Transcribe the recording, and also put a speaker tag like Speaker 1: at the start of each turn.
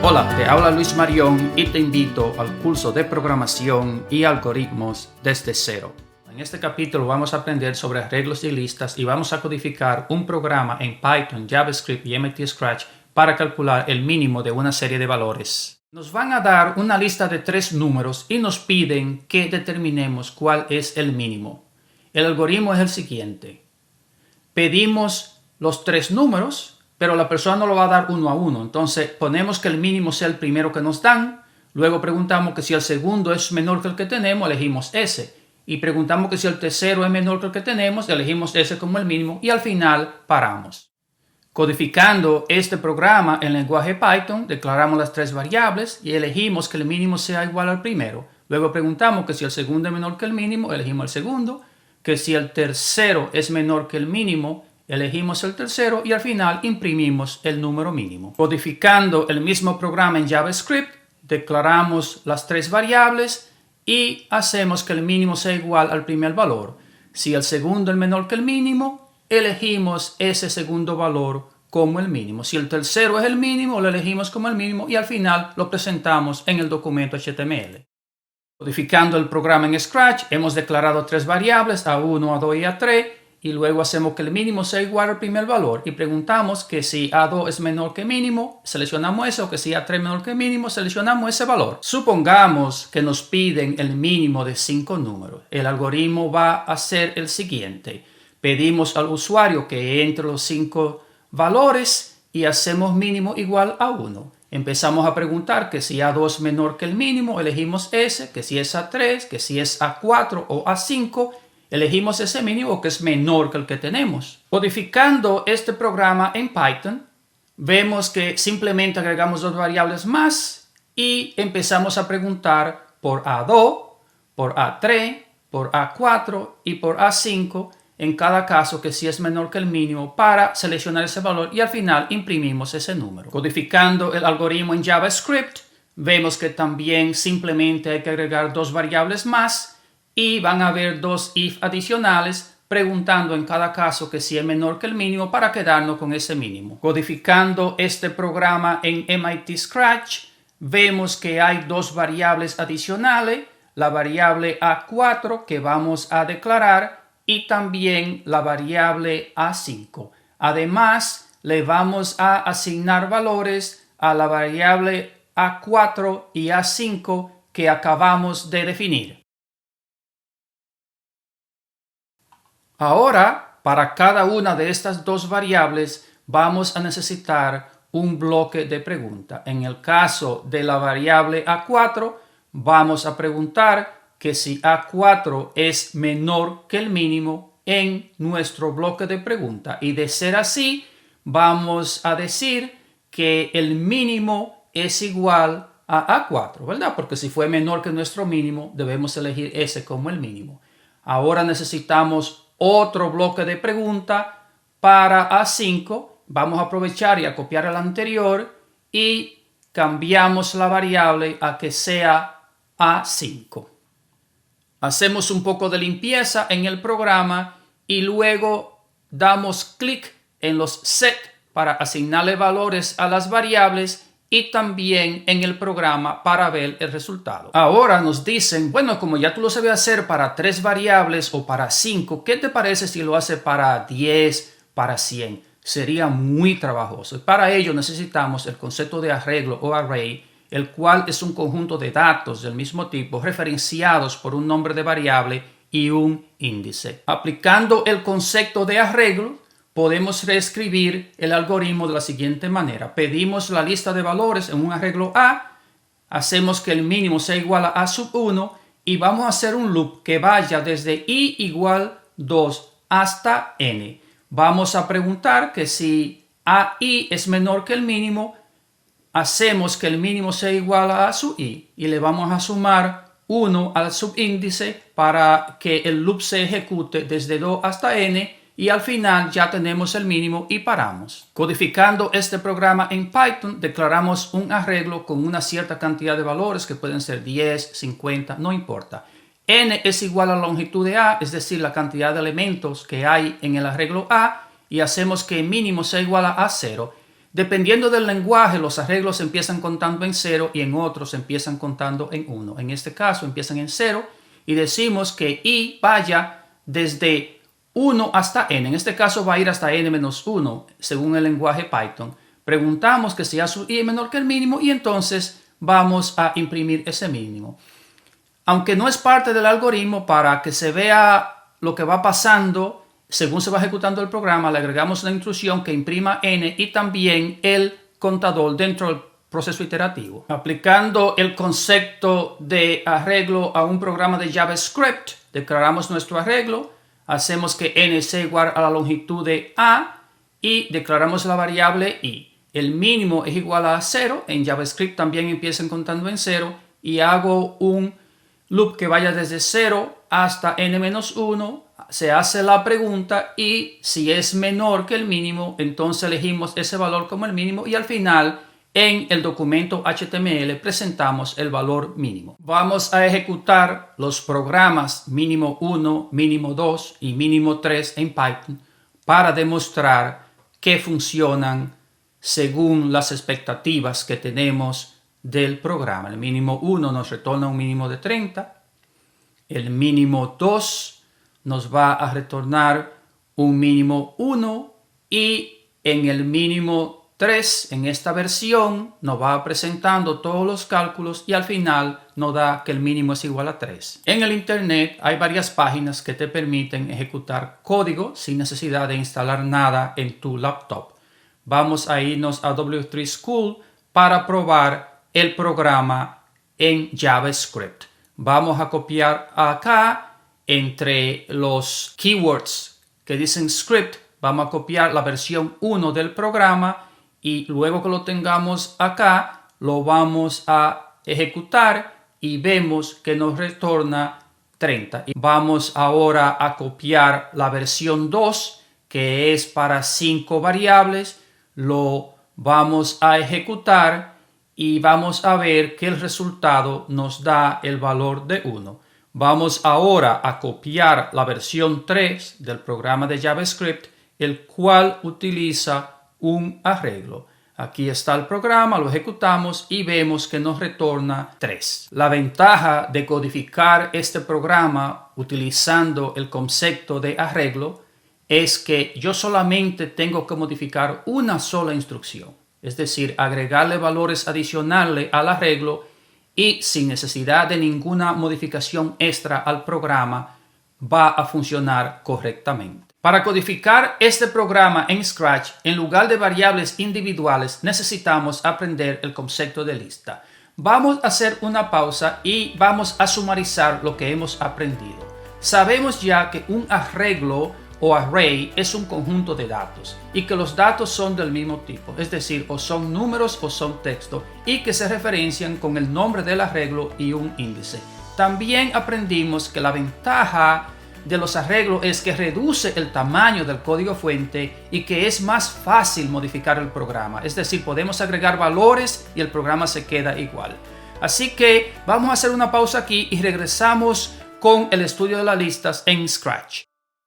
Speaker 1: Hola, te habla Luis Marión y te invito al curso de programación y algoritmos desde cero. En este capítulo vamos a aprender sobre arreglos y listas y vamos a codificar un programa en Python, JavaScript y MIT Scratch para calcular el mínimo de una serie de valores. Nos van a dar una lista de 3 números y nos piden que determinemos cuál es el mínimo. El algoritmo es el siguiente. Pedimos los 3 números, pero la persona no lo va a dar uno a uno. Entonces ponemos que el mínimo sea el primero que nos dan, luego preguntamos que si el segundo es menor que el que tenemos, elegimos ese. Y preguntamos que si el tercero es menor que el que tenemos, elegimos ese como el mínimo y al final paramos. Codificando este programa en lenguaje Python, declaramos las 3 variables y elegimos que el mínimo sea igual al primero. Luego preguntamos que si el segundo es menor que el mínimo, elegimos el segundo. Que si el tercero es menor que el mínimo, elegimos el tercero y al final imprimimos el número mínimo. Codificando el mismo programa en JavaScript, declaramos las 3 variables y hacemos que el mínimo sea igual al primer valor. Si el segundo es menor que el mínimo, elegimos ese segundo valor como el mínimo. Si el tercero es el mínimo, lo elegimos como el mínimo y al final lo presentamos en el documento HTML. Codificando el programa en Scratch, hemos declarado 3 variables, A1, A2 y A3, y luego hacemos que el mínimo sea igual al primer valor y preguntamos que si A2 es menor que mínimo, seleccionamos eso, o que si A3 es menor que mínimo, seleccionamos ese valor. Supongamos que nos piden el mínimo de 5 números. El algoritmo va a hacer el siguiente. Pedimos al usuario que entre los 5 valores y hacemos mínimo igual a 1. Empezamos a preguntar que si A2 es menor que el mínimo, elegimos ese, que si es A3, que si es A4 o A5, elegimos ese mínimo que es menor que el que tenemos. Codificando este programa en Python, vemos que simplemente agregamos 2 variables más y empezamos a preguntar por A2, por A3, por A4 y por A5, en cada caso que sí es menor que el mínimo para seleccionar ese valor y al final imprimimos ese número. Codificando el algoritmo en JavaScript, vemos que también simplemente hay que agregar 2 variables más y van a haber 2 if adicionales preguntando en cada caso que sí es menor que el mínimo para quedarnos con ese mínimo. Codificando este programa en MIT Scratch, vemos que hay 2 variables adicionales, la variable A4 que vamos a declarar y también la variable A5. Además, le vamos a asignar valores a la variable A4 y A5 que acabamos de definir. Ahora, para cada una de estas 2 variables, vamos a necesitar un bloque de pregunta. En el caso de la variable A4, vamos a preguntar que si A4 es menor que el mínimo en nuestro bloque de pregunta. Y de ser así, vamos a decir que el mínimo es igual a A4, ¿verdad? Porque si fue menor que nuestro mínimo, debemos elegir ese como el mínimo. Ahora necesitamos otro bloque de pregunta para A5. Vamos a aprovechar y a copiar el anterior y cambiamos la variable a que sea A5. Hacemos un poco de limpieza en el programa y luego damos clic en los set para asignarle valores a las variables y también en el programa para ver el resultado. Ahora nos dicen, bueno, como ya tú lo sabes hacer para 3 variables o para 5, ¿qué te parece si lo hace para 10, para 100? Sería muy trabajoso. Y para ello necesitamos el concepto de arreglo o array, el cual es un conjunto de datos del mismo tipo referenciados por un nombre de variable y un índice. Aplicando el concepto de arreglo, podemos reescribir el algoritmo de la siguiente manera. Pedimos la lista de valores en un arreglo A, hacemos que el mínimo sea igual a A sub 1 y vamos a hacer un loop que vaya desde i igual 2 hasta n. Vamos a preguntar que si AI es menor que el mínimo, hacemos que el mínimo sea igual a A sub i y le vamos a sumar 1 al subíndice para que el loop se ejecute desde 2 hasta n y al final ya tenemos el mínimo y paramos. Codificando este programa en Python, declaramos un arreglo con una cierta cantidad de valores que pueden ser 10, 50, no importa. N es igual a la longitud de A, es decir, la cantidad de elementos que hay en el arreglo A y hacemos que el mínimo sea igual a A0. Dependiendo del lenguaje, los arreglos empiezan contando en 0 y en otros empiezan contando en 1. En este caso empiezan en 0 y decimos que i vaya desde 1 hasta n. En este caso va a ir hasta n-1 según el lenguaje Python. Preguntamos que sea su i menor que el mínimo y entonces vamos a imprimir ese mínimo. Aunque no es parte del algoritmo, para que se vea lo que va pasando según se va ejecutando el programa, le agregamos la instrucción que imprima n y también el contador dentro del proceso iterativo. Aplicando el concepto de arreglo a un programa de JavaScript, declaramos nuestro arreglo, hacemos que n sea igual a la longitud de a y declaramos la variable i. El mínimo es igual a 0, en JavaScript también empiezan contando en 0 y hago un loop que vaya desde 0 hasta n-1, se hace la pregunta y si es menor que el mínimo, entonces elegimos ese valor como el mínimo y al final en el documento HTML presentamos el valor mínimo. Vamos a ejecutar los programas mínimo 1, mínimo 2 y mínimo 3 en Python para demostrar que funcionan según las expectativas que tenemos del programa. El mínimo 1 nos retorna un mínimo de 30, el mínimo 2 nos va a retornar un mínimo 1 y en el mínimo 3, en esta versión, nos va presentando todos los cálculos y al final nos da que el mínimo es igual a 3. En el internet hay varias páginas que te permiten ejecutar código sin necesidad de instalar nada en tu laptop. Vamos a irnos a W3 School para probar el programa en JavaScript. Vamos a copiar acá entre los keywords que dicen script, vamos a copiar la versión 1 del programa y luego que lo tengamos acá, lo vamos a ejecutar y vemos que nos retorna 30. Y vamos ahora a copiar la versión 2, que es para 5 variables, lo vamos a ejecutar y vamos a ver que el resultado nos da el valor de 1. Vamos ahora a copiar la versión 3 del programa de JavaScript, el cual utiliza un arreglo. Aquí está el programa, lo ejecutamos y vemos que nos retorna 3. La ventaja de codificar este programa utilizando el concepto de arreglo es que yo solamente tengo que modificar una sola instrucción, es decir, agregarle valores adicionales al arreglo y sin necesidad de ninguna modificación extra al programa va a funcionar correctamente. Para codificar este programa en Scratch, en lugar de variables individuales, necesitamos aprender el concepto de lista. Vamos a hacer una pausa y vamos a sumarizar lo que hemos aprendido. Sabemos ya que un arreglo o array es un conjunto de datos y que los datos son del mismo tipo, es decir, o son números o son texto y que se referencian con el nombre del arreglo y un índice. También aprendimos que la ventaja de los arreglos es que reduce el tamaño del código fuente y que es más fácil modificar el programa, es decir, podemos agregar valores y el programa se queda igual. Así que vamos a hacer una pausa aquí y regresamos con el estudio de las listas en Scratch.